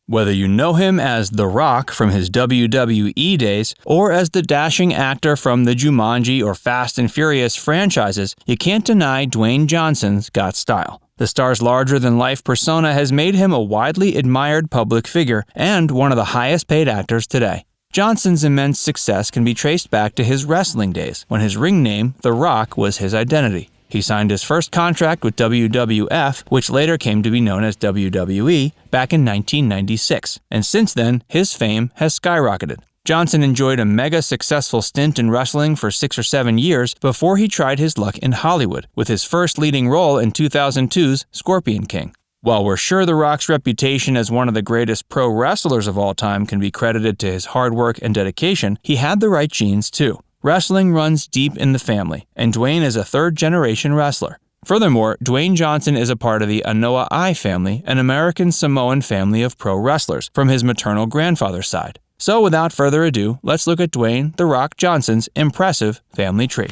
Whether you know him as The Rock from his WWE days, or as the dashing actor from the Jumanji or Fast and Furious franchises, you can't deny Dwayne Johnson's got style. The star's larger-than-life persona has made him a widely admired public figure and one of the highest-paid actors today. Johnson's immense success can be traced back to his wrestling days, when his ring name, The Rock, was his identity. He signed his first contract with WWF, which later came to be known as WWE, back in 1996, and since then, his fame has skyrocketed. Johnson enjoyed a mega-successful stint in wrestling for 6 or 7 years before he tried his luck in Hollywood, with his first leading role in 2002's Scorpion King. While we're sure The Rock's reputation as one of the greatest pro wrestlers of all time can be credited to his hard work and dedication, he had the right genes too. Wrestling runs deep in the family, and Dwayne is a third-generation wrestler. Furthermore, Dwayne Johnson is a part of the Anoa I Family, an American Samoan family of pro wrestlers, from his maternal grandfather's side. So without further ado, let's look at Dwayne The Rock Johnson's impressive family tree.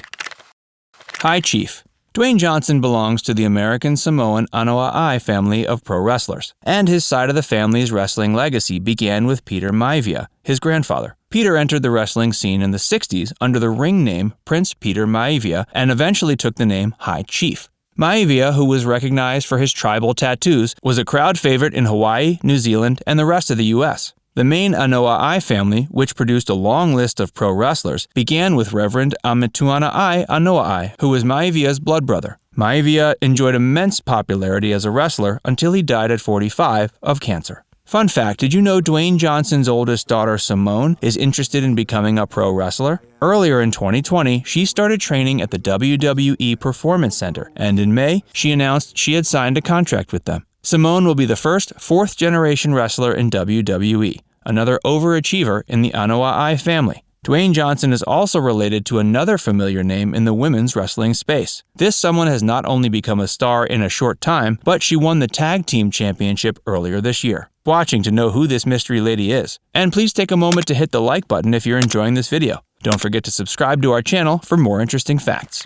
High Chief. Dwayne Johnson belongs to the American Samoan Anoa I family of pro wrestlers, and his side of the family's wrestling legacy began with Peter Maivia, his grandfather. Peter entered the wrestling scene in the 60s under the ring name Prince Peter Maivia and eventually took the name High Chief. Maivia, who was recognized for his tribal tattoos, was a crowd favorite in Hawaii, New Zealand, and the rest of the U.S. The main Anoa I family, which produced a long list of pro wrestlers, began with Reverend Ametuana I Anoa I, who was Maivia's blood brother. Maivia enjoyed immense popularity as a wrestler until he died at 45 of cancer. Fun fact, did you know Dwayne Johnson's oldest daughter, Simone, is interested in becoming a pro wrestler? Earlier in 2020, she started training at the WWE Performance Center, and in May, she announced she had signed a contract with them. Simone will be the first fourth-generation wrestler in WWE, another overachiever in the Anoa I family. Dwayne Johnson is also related to another familiar name in the women's wrestling space. This someone has not only become a star in a short time, but she won the Tag Team Championship earlier this year. Watching to know who this mystery lady is. And please take a moment to hit the like button if you're enjoying this video. Don't forget to subscribe to our channel for more interesting facts.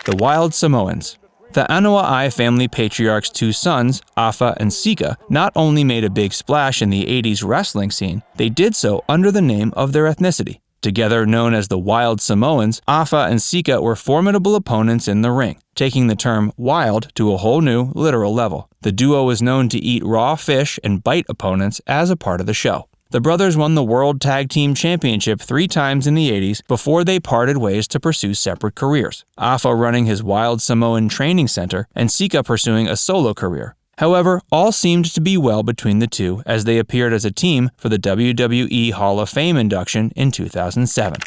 The Wild Samoans. The Anoa I family patriarch's two sons, Afa and Sika, not only made a big splash in the 80s wrestling scene, they did so under the name of their ethnicity. Together known as the Wild Samoans, Afa and Sika were formidable opponents in the ring, taking the term wild to a whole new, literal level. The duo was known to eat raw fish and bite opponents as a part of the show. The brothers won the World Tag Team Championship 3 times in the 80s before they parted ways to pursue separate careers, Afa running his Wild Samoan training center and Sika pursuing a solo career. However, all seemed to be well between the two as they appeared as a team for the WWE Hall of Fame induction in 2007.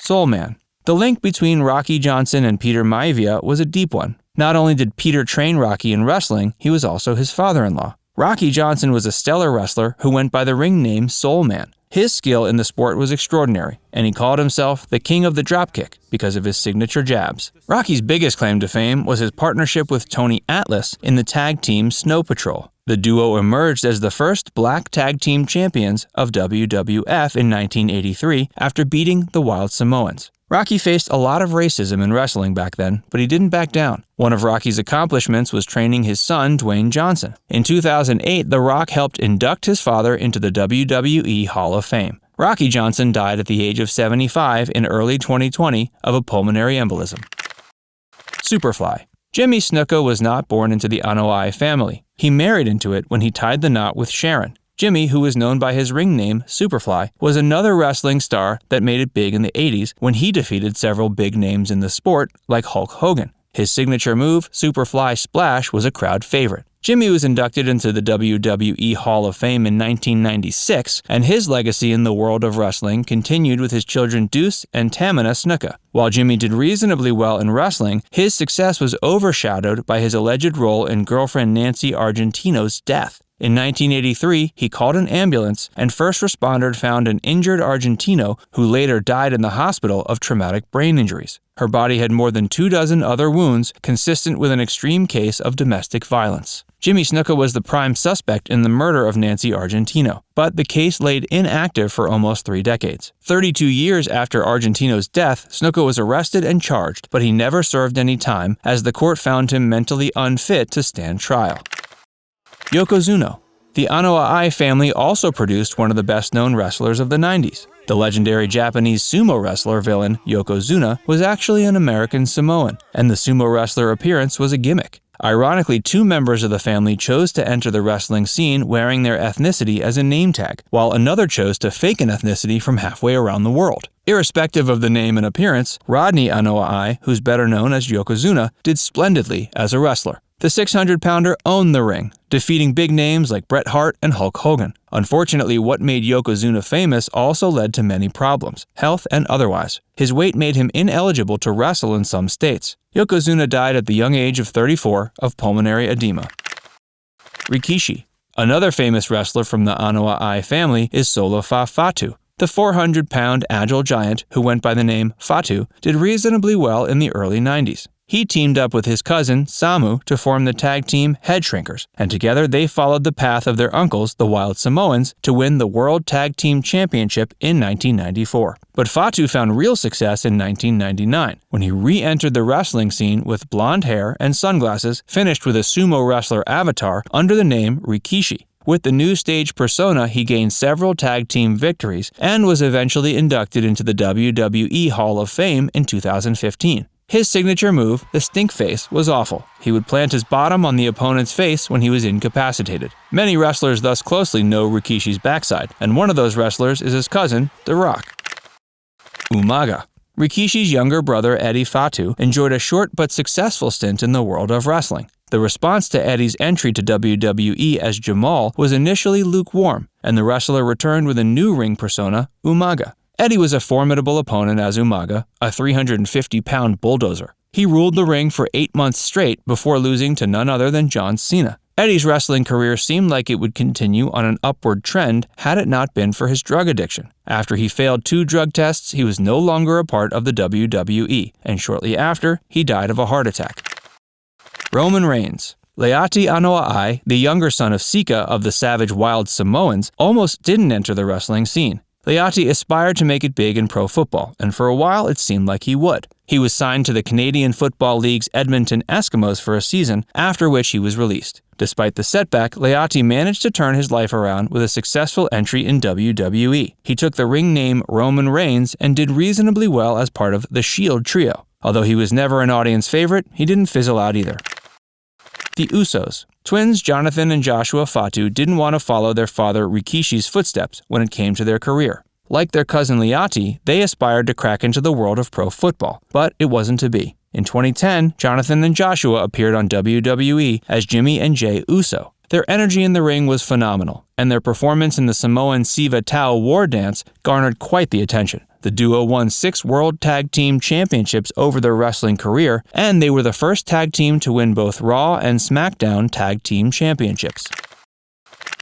Soul Man. The link between Rocky Johnson and Peter Maivia was a deep one. Not only did Peter train Rocky in wrestling, he was also his father-in-law. Rocky Johnson was a stellar wrestler who went by the ring name Soul Man. His skill in the sport was extraordinary, and he called himself the king of the dropkick because of his signature jabs. Rocky's biggest claim to fame was his partnership with Tony Atlas in the tag team Snow Patrol. The duo emerged as the first black tag team champions of WWF in 1983 after beating the Wild Samoans. Rocky faced a lot of racism in wrestling back then, but he didn't back down. One of Rocky's accomplishments was training his son, Dwayne Johnson. In 2008, The Rock helped induct his father into the WWE Hall of Fame. Rocky Johnson died at the age of 75 in early 2020 of a pulmonary embolism. Superfly. Jimmy Snuka was not born into the Anoa I family. He married into it when he tied the knot with Sharon. Jimmy, who was known by his ring name, Superfly, was another wrestling star that made it big in the 80s when he defeated several big names in the sport, like Hulk Hogan. His signature move, Superfly Splash, was a crowd favorite. Jimmy was inducted into the WWE Hall of Fame in 1996, and his legacy in the world of wrestling continued with his children Deuce and Tamina Snuka. While Jimmy did reasonably well in wrestling, his success was overshadowed by his alleged role in girlfriend Nancy Argentino's death. In 1983, he called an ambulance, and first responders found an injured Argentino who later died in the hospital of traumatic brain injuries. Her body had more than 24 other wounds, consistent with an extreme case of domestic violence. Jimmy Snuka was the prime suspect in the murder of Nancy Argentino, but the case laid inactive for almost 3 decades. 32 years after Argentino's death, Snuka was arrested and charged, but he never served any time, as the court found him mentally unfit to stand trial. Yokozuna. The Anoa I family also produced one of the best-known wrestlers of the 90s. The legendary Japanese sumo wrestler villain Yokozuna was actually an American Samoan, and the sumo wrestler appearance was a gimmick. Ironically, 2 members of the family chose to enter the wrestling scene wearing their ethnicity as a name tag, while another chose to fake an ethnicity from halfway around the world. Irrespective of the name and appearance, Rodney Anoa I, who's better known as Yokozuna, did splendidly as a wrestler. The 600-pounder owned the ring, defeating big names like Bret Hart and Hulk Hogan. Unfortunately, what made Yokozuna famous also led to many problems, health and otherwise. His weight made him ineligible to wrestle in some states. Yokozuna died at the young age of 34 of pulmonary edema. Rikishi. Another famous wrestler from the Anoa I family is Fatu. The 400-pound agile giant who went by the name Fatu did reasonably well in the early 90s. He teamed up with his cousin, Samu, to form the tag team Head Shrinkers, and together they followed the path of their uncles, the Wild Samoans, to win the World Tag Team Championship in 1994. But Fatu found real success in 1999, when he re-entered the wrestling scene with blonde hair and sunglasses, finished with a sumo wrestler avatar under the name Rikishi. With the new stage persona, he gained several tag team victories and was eventually inducted into the WWE Hall of Fame in 2015. His signature move, the stink face, was awful. He would plant his bottom on the opponent's face when he was incapacitated. Many wrestlers thus closely know Rikishi's backside, and one of those wrestlers is his cousin, The Rock. Umaga. Rikishi's younger brother Eddie Fatu enjoyed a short but successful stint in the world of wrestling. The response to Eddie's entry to WWE as Jamal was initially lukewarm, and the wrestler returned with a new ring persona, Umaga. Eddie was a formidable opponent as Umaga, a 350-pound bulldozer. He ruled the ring for 8 months straight before losing to none other than John Cena. Eddie's wrestling career seemed like it would continue on an upward trend had it not been for his drug addiction. After he failed 2 drug tests, he was no longer a part of the WWE, and shortly after, he died of a heart attack. Roman Reigns. Leati Anoa I, the younger son of Sika of the savage Wild Samoans, almost didn't enter the wrestling scene. Leati aspired to make it big in pro football, and for a while it seemed like he would. He was signed to the Canadian Football League's Edmonton Eskimos for a season, after which he was released. Despite the setback, Leati managed to turn his life around with a successful entry in WWE. He took the ring name Roman Reigns and did reasonably well as part of the Shield trio. Although he was never an audience favorite, he didn't fizzle out either. The Usos. Twins Jonathan and Joshua Fatu didn't want to follow their father Rikishi's footsteps when it came to their career. Like their cousin Leati, they aspired to crack into the world of pro football, but it wasn't to be. In 2010, Jonathan and Joshua appeared on WWE as Jimmy and Jay Uso. Their energy in the ring was phenomenal, and their performance in the Samoan Siva Tau war dance garnered quite the attention. The duo won 6 World Tag Team Championships over their wrestling career, and they were the first tag team to win both Raw and SmackDown Tag Team Championships.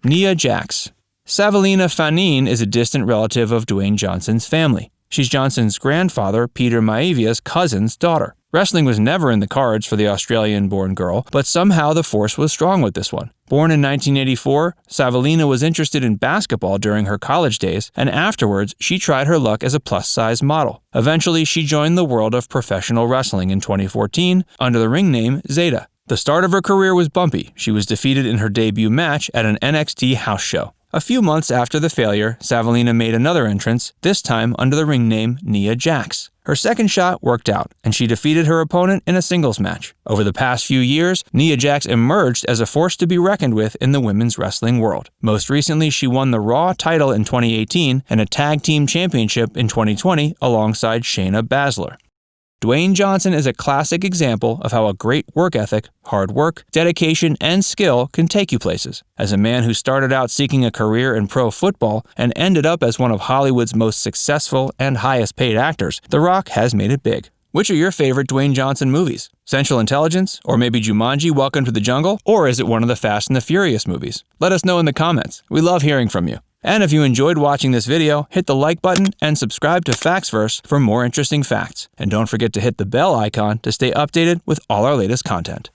Nia Jax. Savalina Fanine is a distant relative of Dwayne Johnson's family. She's Johnson's grandfather, Peter Maivia's cousin's daughter. Wrestling was never in the cards for the Australian-born girl, but somehow the force was strong with this one. Born in 1984, Savalina was interested in basketball during her college days, and afterwards she tried her luck as a plus-size model. Eventually, she joined the world of professional wrestling in 2014 under the ring name Zeta. The start of her career was bumpy. She was defeated in her debut match at an NXT house show. A few months after the failure, Savalina made another entrance, this time under the ring name Nia Jax. Her second shot worked out, and she defeated her opponent in a singles match. Over the past few years, Nia Jax emerged as a force to be reckoned with in the women's wrestling world. Most recently, she won the Raw title in 2018 and a tag team championship in 2020 alongside Shayna Baszler. Dwayne Johnson is a classic example of how a great work ethic, hard work, dedication, and skill can take you places. As a man who started out seeking a career in pro football and ended up as one of Hollywood's most successful and highest paid actors, The Rock has made it big. Which are your favorite Dwayne Johnson movies? Central Intelligence? Or maybe Jumanji: Welcome to the Jungle? Or is it one of the Fast and the Furious movies? Let us know in the comments. We love hearing from you. And if you enjoyed watching this video, hit the like button and subscribe to Factsverse for more interesting facts. And don't forget to hit the bell icon to stay updated with all our latest content.